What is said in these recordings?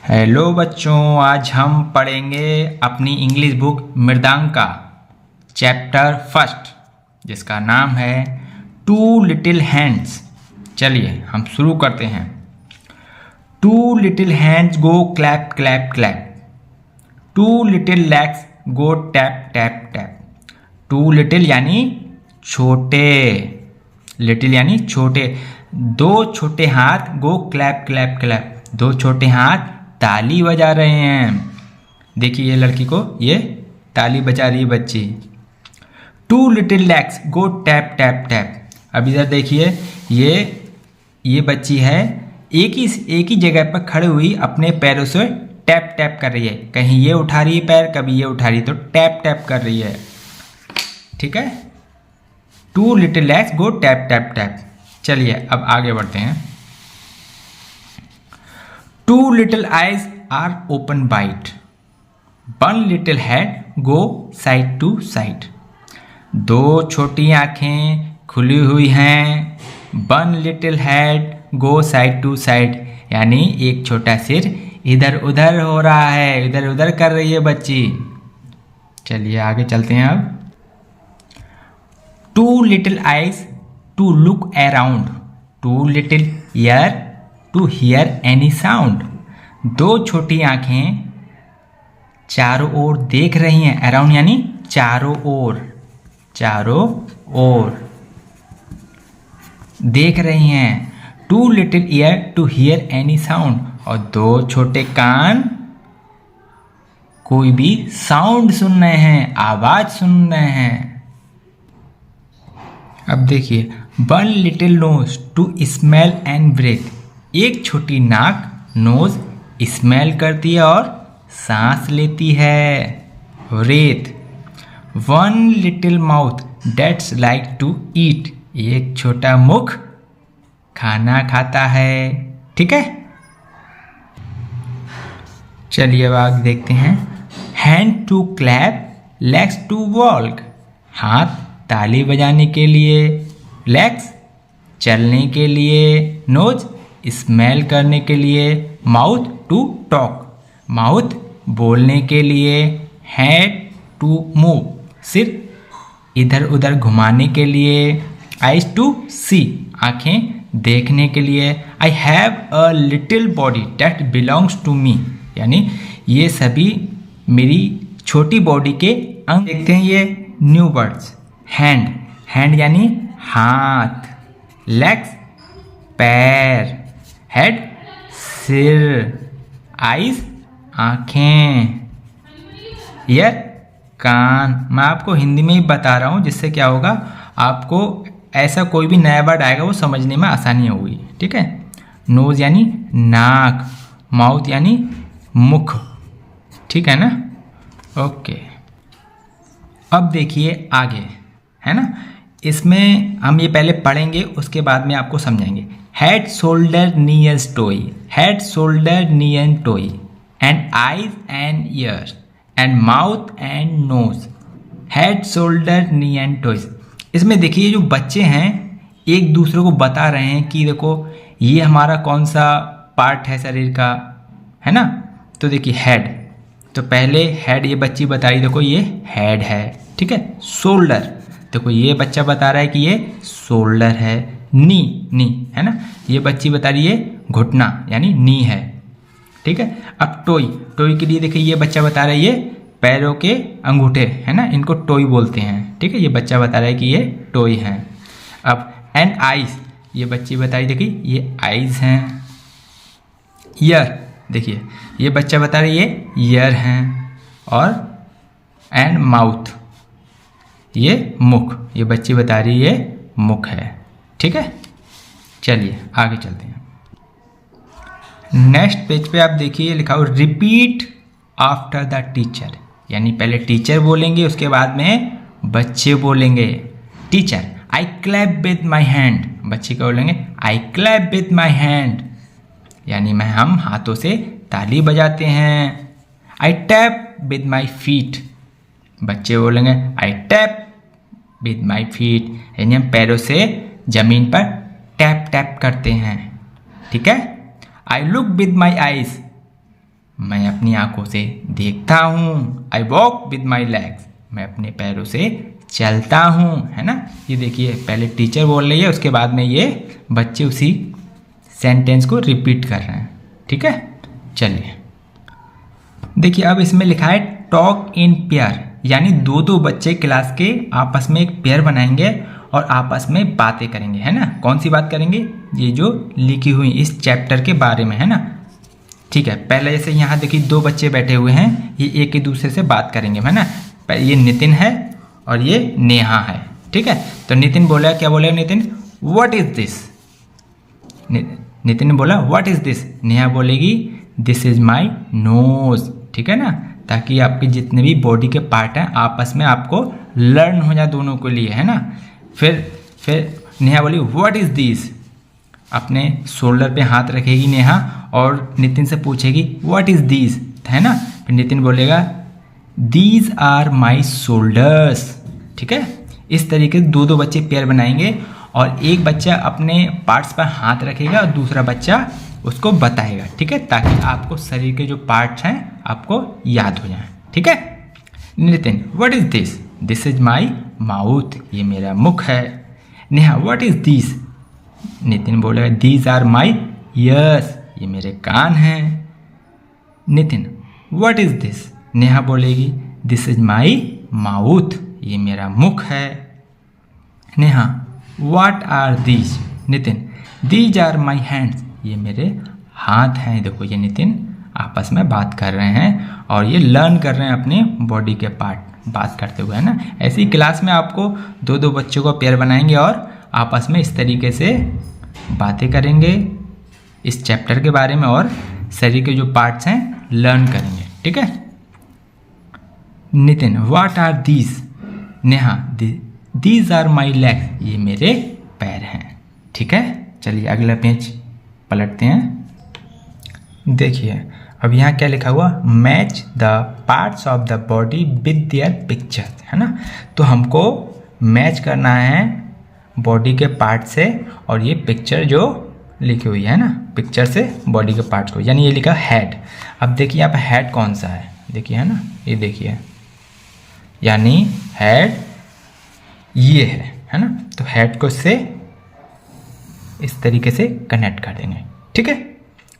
Hello बच्चों, आज हम पढ़ेंगे अपनी इंग्लिश बुक मृदांक का चैप्टर फर्स्ट, जिसका नाम है टू लिटिल हैंड्स। चलिए हम शुरू करते हैं। Two little hands go clap clap clap, two little legs go tap tap tap. Two little यानी छोटे, लिटिल यानी छोटे। दो छोटे हाथ गो क्लैप क्लैप क्लैप, दो छोटे हाथ ताली बजा रहे हैं। देखिए ये लड़की को ये ताली बजा रही है बच्ची। Two little legs go tap tap tap. अब इधर देखिए ये बच्ची है एक ही जगह पर खड़ी हुई अपने पैरों से टैप टैप कर रही है। कहीं ये उठा रही है पैर, कभी ये उठा रही है, तो टैप टैप कर रही है। ठीक है, two little legs go tap tap tap. चलिए अब आगे बढ़ते हैं। Two little eyes are open wide, one little head go side to side. दो छोटी आँखें खुली हुई हैं, one little head go side to side, यानी एक छोटा सिर इधर उधर हो रहा है, इधर उधर कर रही है बच्ची। चलिए आगे चलते हैं अब। Two little eyes to look around, two little ear to hear any sound. दो छोटी आंखें चारों ओर देख रही हैं। अराउंड यानी चारों ओर, चारों ओर देख रही हैं। Two little ear to hear any sound, और दो छोटे कान कोई भी साउंड सुन रहे हैं, आवाज सुन रहे हैं। अब देखिए, one little nose to smell and breathe, एक छोटी नाक नोज स्मेल करती है और सांस लेती है। Breathe. One little mouth that's like to eat, एक छोटा मुख खाना खाता है। ठीक है, चलिए अब आगे देखते हैं। Hand to clap, legs to walk, हाथ ताली बजाने के लिए, लेग्स चलने के लिए, नोज स्मेल करने के लिए, माउथ टू टॉक, माउथ बोलने के लिए, हेड टू मूव, सिर इधर उधर घुमाने के लिए, आइज टू सी, आंखें देखने के लिए। I have a little body that belongs to me, यानी ये सभी मेरी छोटी बॉडी के अंग। देखते हैं ये न्यू वर्ड्स। हैंड, हैंड यानी हाथ, लेग्स पैर, हेड सिर, आइज आँखें, ईयर कान। मैं आपको हिंदी में ही बता रहा हूँ, जिससे क्या होगा आपको ऐसा कोई भी नया वर्ड आएगा वो समझने में आसानी होगी। ठीक है, नोज यानी नाक, माउथ यानी मुख। ठीक है ना, ओके। अब देखिए आगे, है ना, इसमें हम ये पहले पढ़ेंगे, उसके बाद में आपको समझाएंगे। Head shoulder knee and toe, head shoulder knee and toe, and eyes and ears, and mouth and nose, head shoulder knee and toes. इसमें देखिए जो बच्चे हैं एक दूसरे को बता रहे हैं कि देखो ये हमारा कौन सा पार्ट है शरीर का, है ना। तो देखिए हेड, तो पहले हेड ये बच्ची बता रही, देखो ये हेड है। ठीक है, शोल्डर, देखो ये बच्चा बता रहा है कि ये शोल्डर है। नी, नी है ना, ये बच्ची बता रही है घुटना यानी नी है। ठीक है, अब टोई, टोई के लिए देखिए ये बच्चा बता रहा है ये पैरों के अंगूठे, है ना, इनको टोई बोलते हैं। ठीक है, ये बच्चा बता रहा है कि ये टोई हैं। अब एंड आइज, ये बच्ची बता रही, देखिए ये आइज हैं। ईयर, देखिए ये बच्चा बता रहा है ये ईयर हैं। और एंड माउथ, ये मुख, ये बच्ची बता रही है ये मुख है। ठीक है, चलिए आगे चलते हैं। नेक्स्ट पेज पे आप देखिए लिखा हो रिपीट आफ्टर द टीचर, यानी पहले टीचर बोलेंगे उसके बाद में बच्चे बोलेंगे। Teacher, I clap with my hand, बच्चे क्या बोलेंगे, आई क्लैप विद माई हैंड, यानी हम हाथों से ताली बजाते हैं। आई टैप विद माई फीट, बच्चे बोलेंगे आई टैप विद माई फीट, यानी हम पैरों से जमीन पर टैप टैप करते हैं। ठीक है, I look with my eyes, मैं अपनी आंखों से देखता हूँ। I walk with my legs, मैं अपने पैरों से चलता हूँ, है ना। ये देखिए पहले टीचर बोल रही है, उसके बाद में ये बच्चे उसी सेंटेंस को रिपीट कर रहे हैं। ठीक है, चलिए देखिए अब इसमें लिखा है टॉक इन पेयर, यानी दो दो बच्चे क्लास के आपस में एक पेयर बनाएंगे और आपस में बातें करेंगे, है ना। कौन सी बात करेंगे, ये जो लिखी हुई इस चैप्टर के बारे में, है ना। ठीक है, पहले जैसे यहाँ देखिए दो बच्चे बैठे हुए हैं, ये एक दूसरे से बात करेंगे, है ना। ये नितिन है और ये नेहा है। ठीक है, तो नितिन बोला, क्या बोलेगा Nitin, what is this. Nitin ने बोला व्हाट इज दिस, नेहा बोलेगी दिस इज माई नोज। ठीक है ना, ताकि आपके जितने भी बॉडी के पार्ट हैं आपस में आपको लर्न हो जाए दोनों के लिए, है ना। फिर नेहा बोली व्हाट इज दिस, अपने शोल्डर पे हाथ रखेगी नेहा और नितिन से पूछेगी व्हाट इज दिस, है ना। फिर नितिन बोलेगा दीज आर माई शोल्डर्स। ठीक है, इस तरीके से दो दो बच्चे पेयर बनाएंगे और एक बच्चा अपने पार्ट्स पर हाथ रखेगा और दूसरा बच्चा उसको बताएगा। ठीक है, ताकि आपको शरीर के जो पार्ट्स हैं आपको याद हो जाएं। ठीक है, Nitin what is this, this is my mouth, ये मेरा मुख है। Neha what is this, Nitin बोलेगा दीज आर माई ईयर्स, ये मेरे कान हैं। Nitin what is this, Neha बोलेगी दिस इज माई माउथ, ये मेरा मुख है। Neha what are these, Nitin these are my hands, ये मेरे हाथ हैं। देखो ये नितिन आपस में बात कर रहे हैं और ये लर्न कर रहे हैं अपने बॉडी के पार्ट बात करते हुए, है ना। ऐसी ही क्लास में आपको दो दो बच्चों को पेयर बनाएंगे और आपस में इस तरीके से बातें करेंगे इस चैप्टर के बारे में और शरीर के जो पार्ट्स हैं लर्न करेंगे। ठीक है, Nitin what are these, Neha these are my legs, ये मेरे पैर हैं। ठीक है, चलिए अगला पेज पलटते हैं। देखिए अब यहाँ क्या लिखा हुआ, match the parts of the body with their picture, है ना। तो हमको मैच करना है बॉडी के पार्ट से और ये पिक्चर जो लिखी हुई है ना, पिक्चर से बॉडी के पार्ट्स को, यानी ये लिखा हेड। अब देखिए यहाँ पे हेड कौन सा है, देखिए, है ना, ये देखिए, यानी हेड ये है ना। तो हेड को से इस तरीके से कनेक्ट कर देंगे। ठीक है,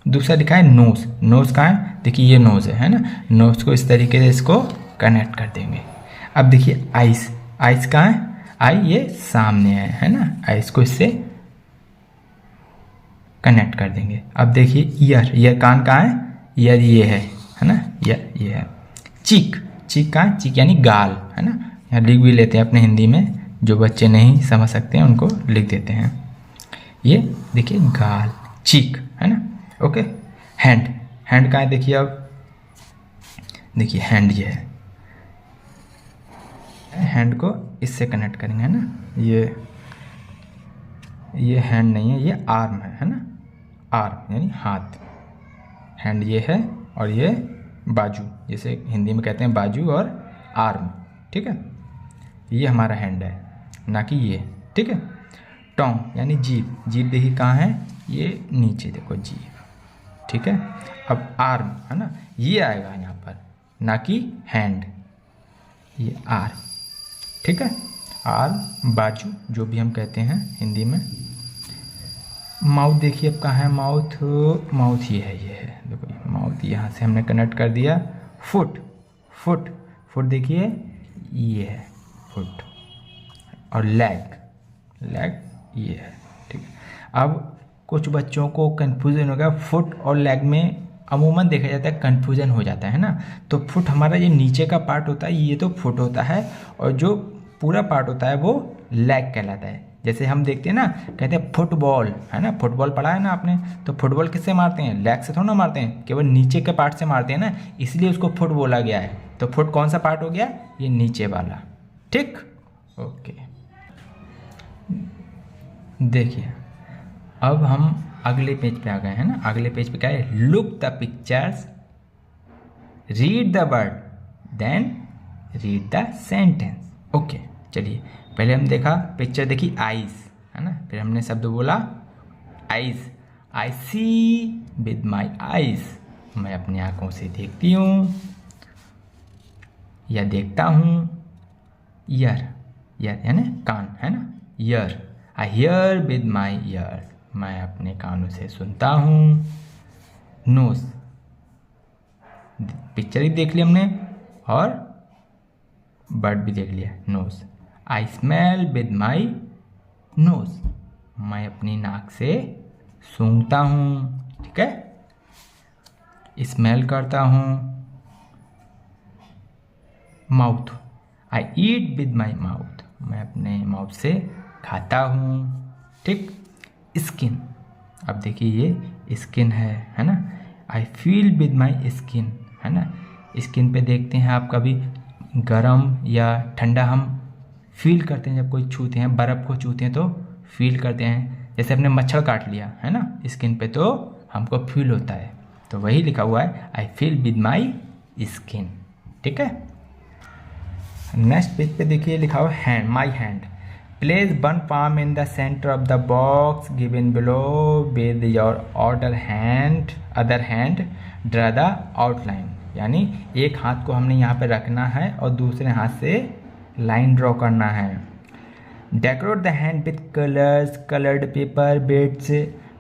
दूसरा लिखा है नोज, नोज कहाँ है, देखिए ये नोज है ना। नोज को इस तरीके से इसको कनेक्ट कर देंगे। अब देखिए आइस, आइस कहाँ है, आई ये सामने है ना। आइस को इससे कनेक्ट कर देंगे। अब देखिए ईयर, ईयर कान कहाँ है, ईयर ये है ना, ईयर ये है। चीक, चीक कहाँ है, चीक यानी गाल, है ना। यहाँ लिख भी लेते हैं अपने हिंदी में, जो बच्चे नहीं समझ सकते हैं उनको लिख देते हैं। ये देखिए गाल, चीक, है ना। ओके, हैंड, हैंड कहाँ है, देखिए अब देखिए हैंड ये है, हैंड को इससे कनेक्ट करेंगे, है ना। ये हैंड नहीं है, ये आर्म है ना, आर्म यानी हाथ। हैंड ये है और ये बाजू, जैसे हिंदी में कहते हैं बाजू और आर्म। ठीक है, ये हमारा हैंड है, ना कि ये। ठीक है, टोंग यानी जीभ, जीभ देखिए कहाँ है, ये नीचे देखो जीभ। ठीक है, अब आर्म है ना, ये आएगा यहाँ पर, ना कि हैंड, ये आर्म। ठीक है, आर्म, बाजू, जो भी हम कहते हैं हिंदी में। माउथ देखिए अब कहाँ है, माउथ, माउथ ये है देखो, माउथ यहाँ से हमने कनेक्ट कर दिया। फुट, फुट, फुट देखिए ये है फुट, और लेग, लेग ये है। ठीक है, अब कुछ बच्चों को कन्फ्यूजन हो गया, फुट और लेग में अमूमन देखा जाता है कन्फ्यूजन हो जाता है ना। तो फुट हमारा ये नीचे का पार्ट होता है, ये तो फुट होता है, और जो पूरा पार्ट होता है वो लेग कहलाता है। जैसे हम देखते हैं ना, कहते हैं फुटबॉल, है ना, फुटबॉल पढ़ा है ना आपने, तो फुटबॉल किससे मारते हैं, लेग से थोड़ा ना मारते हैं, केवल नीचे के पार्ट से मारते हैं ना, इसलिए उसको फुट बोला गया है। तो फुट कौन सा पार्ट हो गया, ये नीचे वाला। ठीक, ओके। देखिए अब हम अगले पेज पे आ गए हैं ना। अगले पेज पे क्या है, look the pictures, read the word, then read the sentence. Okay, चलिए पहले हम देखा पिक्चर देखी आइज, है ना। फिर हमने शब्द बोला eyes, I see with my eyes, मैं अपनी आँखों से देखती हूँ या देखता हूँ। ईयर, ईयर यानी कान, है ना, year. I hear with my year, मैं अपने कानों से सुनता हूँ। नोज, पिक्चर भी देख ली हमने और वर्ड भी देख लिया। Nose, I smell with my nose, मैं अपनी नाक से सूंघता हूँ। ठीक है, स्मेल करता हूँ। Mouth, I eat with my mouth, मैं अपने माउथ से खाता हूँ। ठीक। स्किन, अब देखिए ये स्किन है ना। I feel with my skin, है ना। स्किन पे देखते हैं आप कभी गरम या ठंडा हम फील करते हैं जब कोई छूते हैं, बर्फ़ को छूते हैं तो फील करते हैं। जैसे अपने मच्छर काट लिया है ना स्किन पे तो हमको फील होता है, तो वही लिखा हुआ है I feel with my skin. ठीक है। नेक्स्ट पेज पे देखिए लिखा हुआ hand, my hand. Place one palm in the centre of the box given below with your other hand draw the outline, यानी एक हाथ को हमने यहाँ पे रखना है और दूसरे हाथ से लाइन ड्रॉ करना है। Decorate the hand with colours, coloured paper, bits,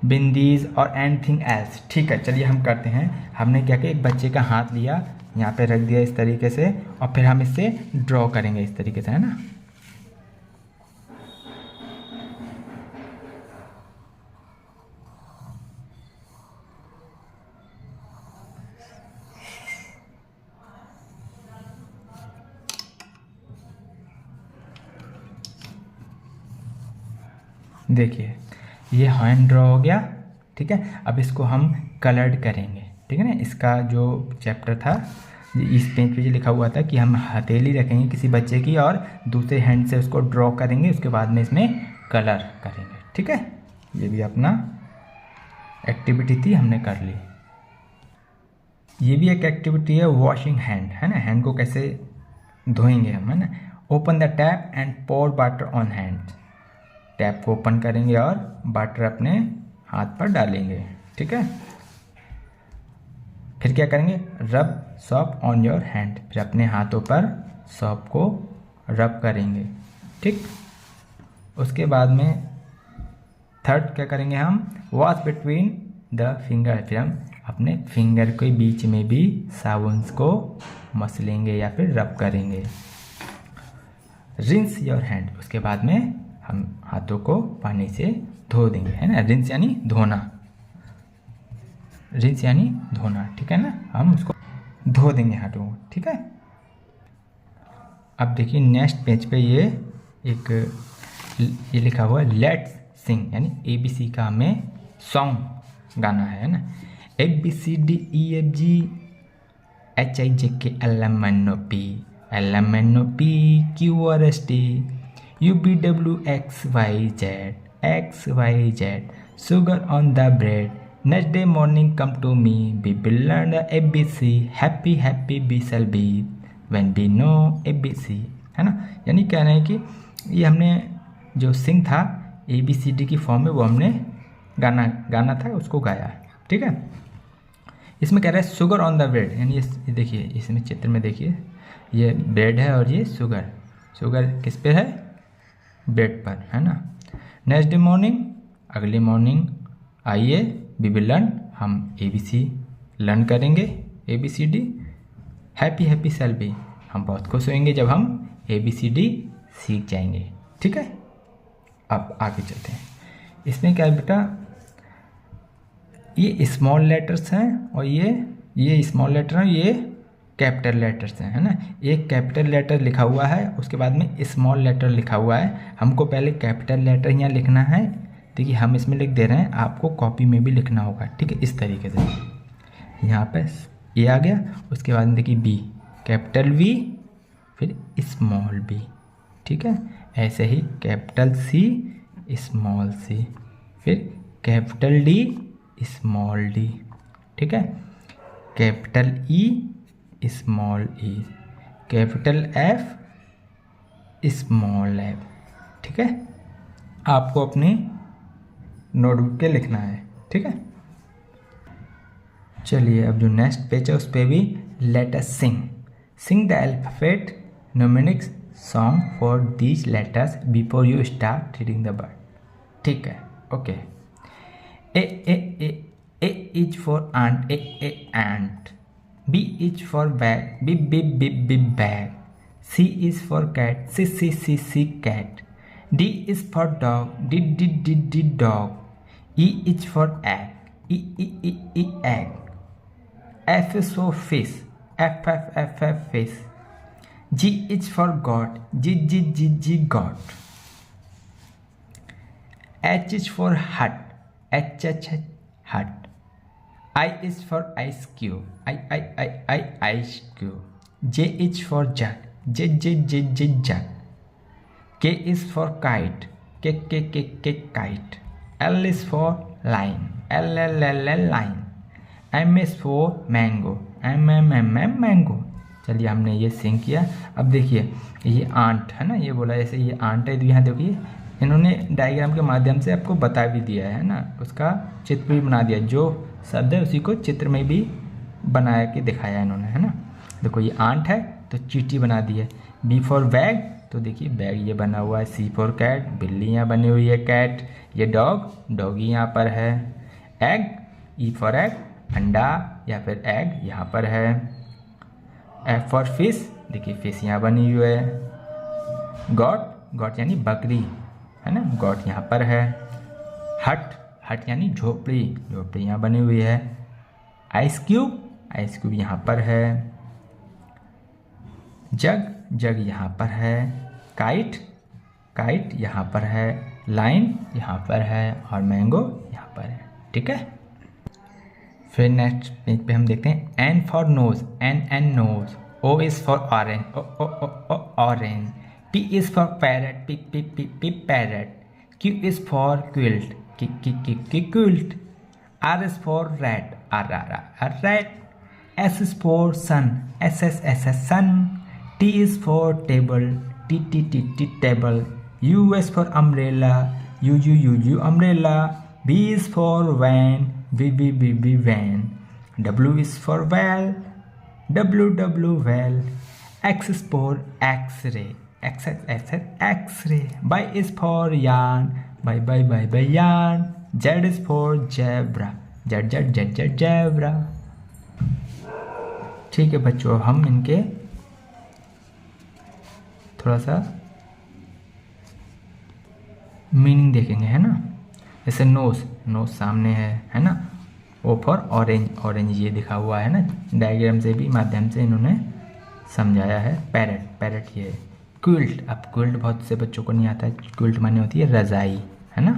bindis और एनीथिंग एल्स। ठीक है, चलिए हम करते हैं। हमने क्या किया, एक बच्चे का हाथ लिया, यहाँ पे रख दिया इस तरीके से और फिर हम इससे ड्रॉ करेंगे इस तरीके से, है ना। देखिए ये हैंड ड्रॉ हो गया। ठीक है, अब इसको हम कलर्ड करेंगे। ठीक है ना, इसका जो चैप्टर था इस पेज पे जो लिखा हुआ था कि हम हथेली रखेंगे किसी बच्चे की और दूसरे हैंड से उसको ड्रॉ करेंगे, उसके बाद में इसमें कलर करेंगे। ठीक है, ये भी अपना एक्टिविटी थी, हमने कर ली। ये भी एक एक्टिविटी है वॉशिंग हैंड, है ना। हैंड को कैसे धोएंगे हम, है ना। Open the tap and pour water on hand, tap को ओपन करेंगे और वाटर अपने हाथ पर डालेंगे। ठीक है, फिर क्या करेंगे, रब सॉप ऑन योर हैंड, फिर अपने हाथों पर सॉप को रब करेंगे। ठीक, उसके बाद में थर्ड क्या करेंगे हम, वॉश बिटवीन द फिंगर, फिर हम अपने फिंगर के बीच में भी साबुन को मसलेंगे या फिर रब करेंगे। रिंस योर हैंड, उसके बाद में हम हाथों को पानी से धो देंगे, है ना। रिंस यानी धोना, रिंस यानी धोना। ठीक है ना, हम उसको धो देंगे हाथों को। ठीक है, अब देखिए नेक्स्ट पेज पे ये लिखा हुआ है लेट्स सिंग, यानी ABC का हमें सॉन्ग गाना है ना। ABCDEFG HIJK LMNOP LMNOP QRST UVWXYZ XYZ sugar on the bread, next day morning come to me, we will learn the ABC, happy happy we shall be when we know ABC, है ना। यानी कह रहे हैं कि ये हमने जो सिंग था ABCD की फॉर्म में वो हमने गाना था उसको गाया। ठीक है, इसमें कह रहा है शुगर ऑन द ब्रेड, यानी ये देखिए इसमें चित्र में देखिए ये ब्रेड है और ये शुगर किस पे है, ब्रेड पर, है ना। नेक्स्ट डे मॉर्निंग, अगली मॉर्निंग आइए, वी विल लर्न, हम ABC लर्न करेंगे ABCD। Happy happy shall be, हम बहुत खुश होंगे जब हम ABCD सीख जाएंगे। ठीक है, अब आगे चलते हैं। इसमें क्या है बेटा, ये स्मॉल लेटर्स हैं और ये स्मॉल लेटर हैं, ये कैपिटल लेटर्स हैं, है ना। एक कैपिटल लेटर लिखा हुआ है, उसके बाद में स्मॉल लेटर लिखा हुआ है। हमको पहले कैपिटल लेटर यहाँ लिखना है। देखिए हम इसमें लिख दे रहे हैं, आपको कॉपी में भी लिखना होगा। ठीक है, इस तरीके से यहाँ पे ये आ गया, उसके बाद में देखिए B, कैपिटल V फिर स्मॉल b। ठीक है, ऐसे ही कैपिटल C स्मॉल c फिर कैपिटल D स्मॉल d। ठीक है, capital E small e, capital F small f। ठीक है, आपको अपनी नोटबुक पे लिखना है। ठीक है, चलिए अब जो नेक्स्ट पेज है उस पर भी let us sing the alphabet numerics song for these letters before you start reading the word. ठीक है, okay. A is for ant, A ant. B is for bag, B bag. C is for cat, C cat. D is for dog, D dog. E is for egg, E egg. F is for fish, F fish. G is for God, G God. H is for hut, H hut. I is for ice cube, I ice cube. J is for jug, J jug. K is for kite, K kite. L is for line, L line. M is for mango, M mango. चलिए हमने ये सिंग किया। अब देखिए ये aunt है ना, ये बोला जैसे ये आंट है, तो यहाँ देखिए इन्होंने डायग्राम के माध्यम से आपको बता भी दिया है ना, उसका चित्र भी बना दिया। जो शब्द है उसी को चित्र में भी बना के दिखाया इन्होंने, है ना। देखो ये आंट है तो चींटी बना दी है। बी फॉर बैग, तो देखिए बैग ये बना हुआ है। सी फॉर कैट, बिल्ली यहाँ बनी हुई है कैट। ये डॉगी यहाँ पर है। एग, ई फॉर एग, अंडा या फिर एग यहाँ पर है। एफ फॉर फिश, देखिए फिश यहाँ बनी हुई है। गॉट यानी बकरी, है ना, गॉट यहाँ पर है। हट यानी झोपड़ी यहाँ बनी हुई है। आइस क्यूब यहाँ पर है। जग यहाँ पर है। काइट यहाँ पर है। लाइन यहाँ पर है और मैंगो यहाँ पर है। ठीक है, फिर नेक्स्ट पेज पे हम देखते हैं N for nose, N nose. O is for orange, orange. P is for parrot, P parrot. Q is for quilt, quilt. R is for rat, R rat. S is for sun, S sun. T is for table, T table. U is for umbrella, U umbrella. V is for van, V van. W is for well, W well. X is for X-ray, X X-ray. Y is for yarn, by yarn. Z is for zebra, Z zebra. ठीक है बच्चों, हम इनके थोड़ा सा meaning देखेंगे, है ना। जैसे नोज सामने है ना। ओ फॉर ऑरेंज ये दिखा हुआ है ना, डायग्राम से भी माध्यम से इन्होंने समझाया है। पैरट ये। क्विल्ट, अब क्विल्ट बहुत से बच्चों को नहीं आता है। क्विल्ट माने होती है रजाई, है ना,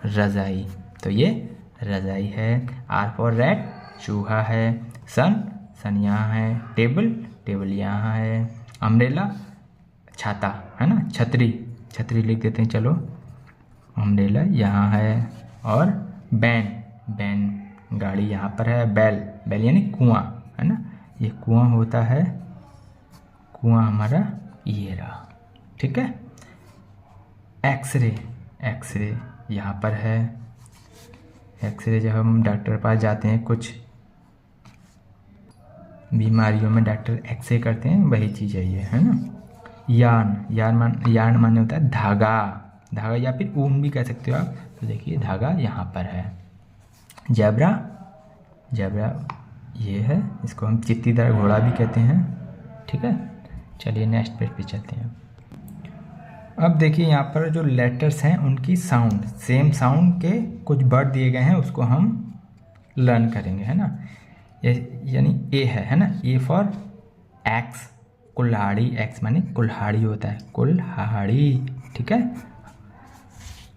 रजाई। तो ये रजाई है। आर फॉर रैट, चूहा है। सन यहाँ है। टेबल यहाँ है। अम्ब्रेला, छाता, है ना, छतरी लिख देते हैं। चलो अम्ब्रेला यहाँ है। और बैन गाड़ी यहाँ पर है। बैल यानी कुआं, है ना, ये कुआं होता है। कुआं हमारा ये रहा। ठीक है। एक्सरे यहाँ पर है। एक्सरे जब हम डॉक्टर पास जाते हैं, कुछ बीमारियों में डॉक्टर एक्सरे करते हैं, वही चीज़ है ये, है ना। यार्न माने होता है धागा या फिर ऊन भी कह सकते हो आप। तो देखिए धागा यहाँ पर है। जेब्रा ये है, इसको हम चित्तीदार घोड़ा भी कहते हैं। ठीक है, चलिए नेक्स्ट पेज पे चलते हैं। अब देखिए यहाँ पर जो लेटर्स हैं उनकी साउंड, सेम साउंड के कुछ वर्ड दिए गए हैं, उसको हम लर्न करेंगे, है ना। यानी ए है ना। ए फॉर एक्स, कुल्हाड़ी। एक्स माने कुल्हाड़ी होता है, कुल्हाड़ी। ठीक है।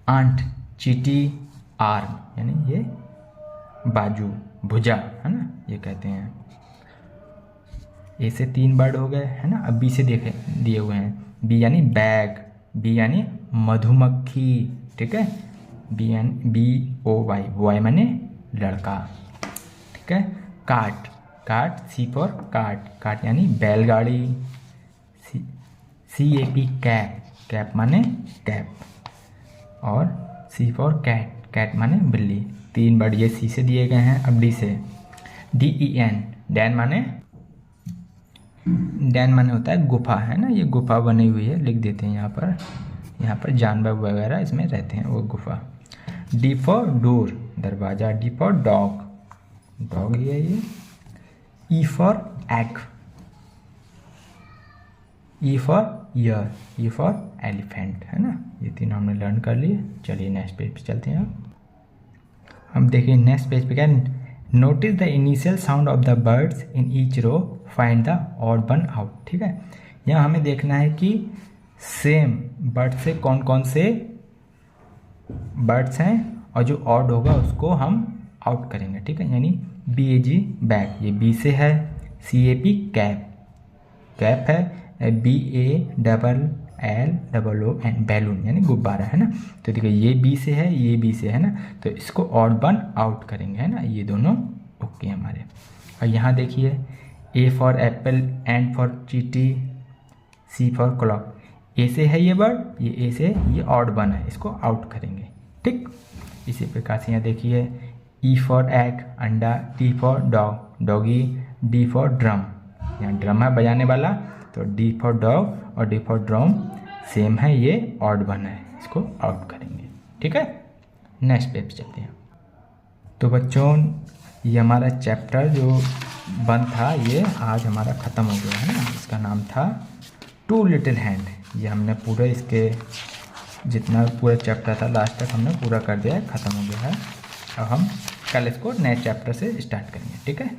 आंट, चीटी। आर्म यानी ये बाजू, भुजा, है ना, ये कहते हैं। ए से 3 वर्ड हो गए, है ना। अब बी से दिए हुए हैं। बी यानी बैग, बी यानी मधुमक्खी। ठीक है। BOY, बॉय माने लड़का। ठीक है। काट, सी फॉर काट यानी बैलगाड़ी। CAP, कैप माने कैप। और सी फॉर कैट माने बिल्ली। 3 वर्ड ये सी से दिए गए हैं। अब डी से, DEN, डैन माने होता है गुफा, है ना, ये गुफा बनी हुई है, लिख देते हैं यहाँ पर जानवर वगैरह इसमें रहते हैं, वो गुफा। D फॉर डोर, दरवाजा। D फॉर डॉग, डॉग ही है ये। E for egg, E for year, E for elephant, है ना। ये तीनों हमने लर्न कर लिए। चलिए नेक्स्ट पेज पे चलते हैं। हम देखिए नेक्स्ट पेज पे क्या, notice the initial sound of the birds in each row, find the odd one out. ठीक है, यहाँ हमें देखना है कि सेम बर्ड से कौन कौन से बर्ड्स हैं और जो ऑड होगा उसको हम आउट करेंगे। ठीक है, यानी BAG बैग, ये B से है। CAP कैप, कैप है। BALLON बैलून, यानी गुब्बारा, है ना। तो देखिए ये B से है, ये B से है ना, तो इसको ऑड वन आउट करेंगे, है ना। ये दोनों ओके हमारे। और यहाँ देखिए A for Apple, N for चीटी, C फॉर क्लॉक। A से है ये वर्ड, ये A से, ये ऑड वन है, इसको आउट करेंगे। ठीक, इसी प्रकार से यहाँ देखिए E फॉर एग, अंडा। D for dog, doggy. D for drum, यहाँ ड्रम है बजाने वाला, तो D फॉर डॉग और D फॉर ड्रम सेम है, ये ऑड वन है, इसको आउट करेंगे। ठीक है, नेक्स्ट पेज चलते हैं। तो बच्चों ये हमारा चैप्टर जो वन था ये आज हमारा ख़त्म हो गया, है ना। इसका नाम था टू लिटिल हैंड। ये हमने पूरे इसके जितना पूरा चैप्टर था लास्ट तक हमने पूरा कर दिया है, ख़त्म हो गया है। अब हम कल इसको नए चैप्टर से स्टार्ट करेंगे। ठीक है।